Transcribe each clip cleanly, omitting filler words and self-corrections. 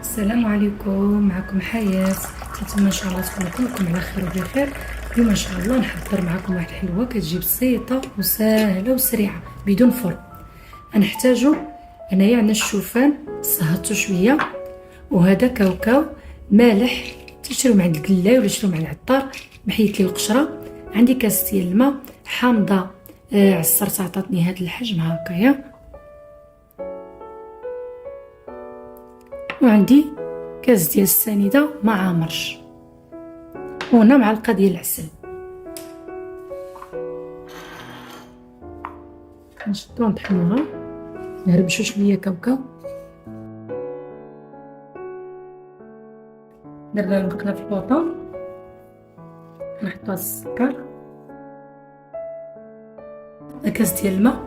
السلام عليكم، معكم حياة. نتمنى ان شاء الله تكونوا كلكم على خير وبخير. اليوم ان شاء الله نحضر معكم واحد الحلوه كتجي بسيطه وسهله وسريعه بدون فرن. غنحتاجو هنايا عندنا الشوفان صهدتو شويه، وهذا كاوكاو، مالح تشرو مع عند القلاي ولا تشرو مع العطار، محيت لي القشره. عندي كاس ديال الماء حامضه، عصرت عطاتني هذا الحجم هكايا. وعندي كاس ديال السنيده ما عامرش، وهنا معلقه ديال العسل. نشدو نطحنوها، نهربشو شويه كاوكاو، درنا المقله في البوطه، نحطو السكر، كاس ديال الماء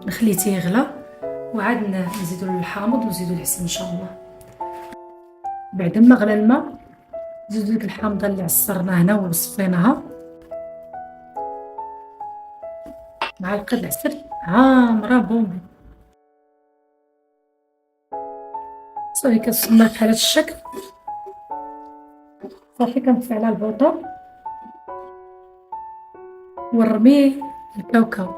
نخليه تيغلى، وعاد نزيدو الحامض ونزيدو العسل ان شاء الله. بعد ما غلى الماء نزيدو ديك الحامضه اللي عصرناها هنا وصفيناها، معلقه العسل عامره بومبي. صافي كتصنع بحال هاد الشكل. صافي كنطفي على البوطه ونرمي الكاوكاو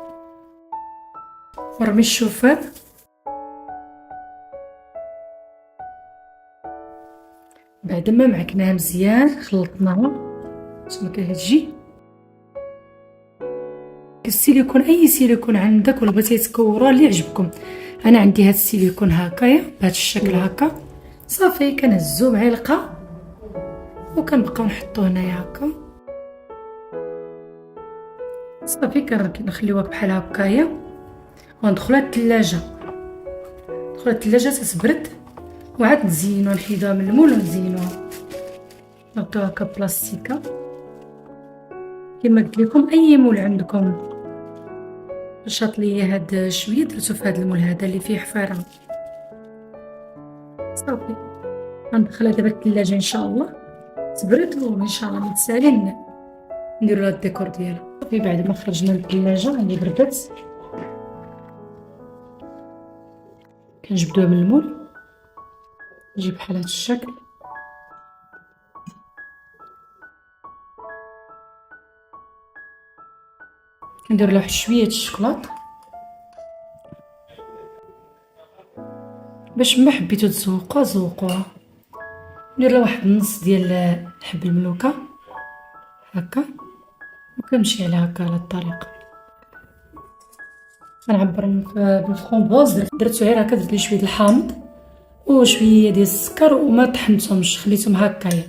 ونرمي الشوفان. بعد ما معكناها مزيان خلطناها باش ما كتجي السيليكون، اي سيليكون عندك ولا بغيتي تكوروا اللي يعجبكم. انا عندي هذا السيليكون هكايا بهذا الشكل هكا. صافي كنهزو معلقه وكنبقاو نحطوه هنايا هكا. صافي كنخليوها بحال هكايا وندخلوها الثلاجه. ندخلوها الثلاجه تتبرد، وعاد نزينوها، نحيدوها من المول ونزينوها، نحطوها هكا بلاستيكه كما قلت لكم. اي مول عندكم رشاط ليا هاد شويه درتو في هاد المول هذا اللي فيه حفيره. صافي غندخلها دابا الثلاجه ان شاء الله تبرد، وان شاء الله متسالين نديرو لها الديكور ديالها. صافي بعد ما خرجنا من الثلاجه اللي بردت كنجبدوها من المول، يجي بحال هاد الشكل. كندير له واحد شويه الشوكولاط باش ما حبيتو تزوقوها زوقوها. ندير له واحد النص ديال حب الملوكه هكا، وكنمشي على هكا على الطريقه. كنعبر بالفرomboise، درتو غير هكا، درت ليه شويه الحامض وشويه ديال السكر وما طحنتهمش، خليتهم هكايا.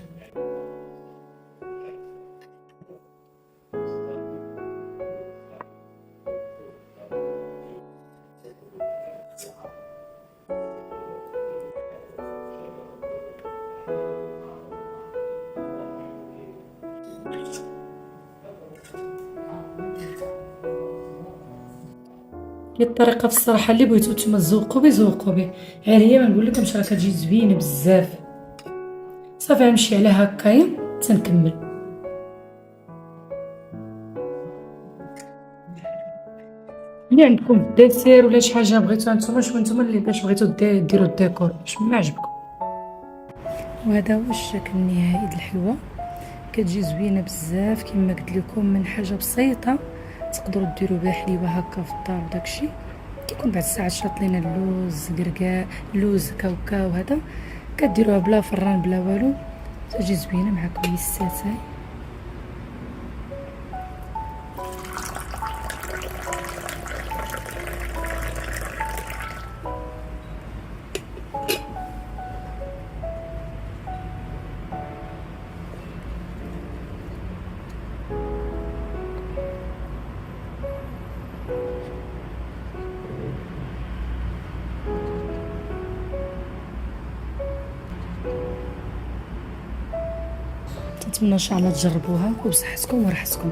هي الطريقه في الصراحه اللي بغيتو نتوما تزوقوا به زوقوا به، غير هي ما نقول لكمش راه كتجي زوينه بزاف. صافي نمشي على هكايا تنكمل. اللي عندكم ديسير ولا شي حاجه بغيتوها نتوما، شوفوا نتوما اللي باش بغيتو ديروا الديكور باش ما عجبكم. وهذا هو الشكل النهائي ديال الحلوه، كتجي زوينه بزاف كما قلت لكم. من حاجه بسيطه تقدروا ديروا بها حليوه هكا في الدار وداكشي. كيكون بعد الساعات شاط لينا اللوز، قرقاع، لوز، كاوكاو، هذا كديروها بلا فران بلا والو، تجي زوينه مع كويساتاي. نتمنى ان شاء الله تجربوها وبصحتكم وراحتكم.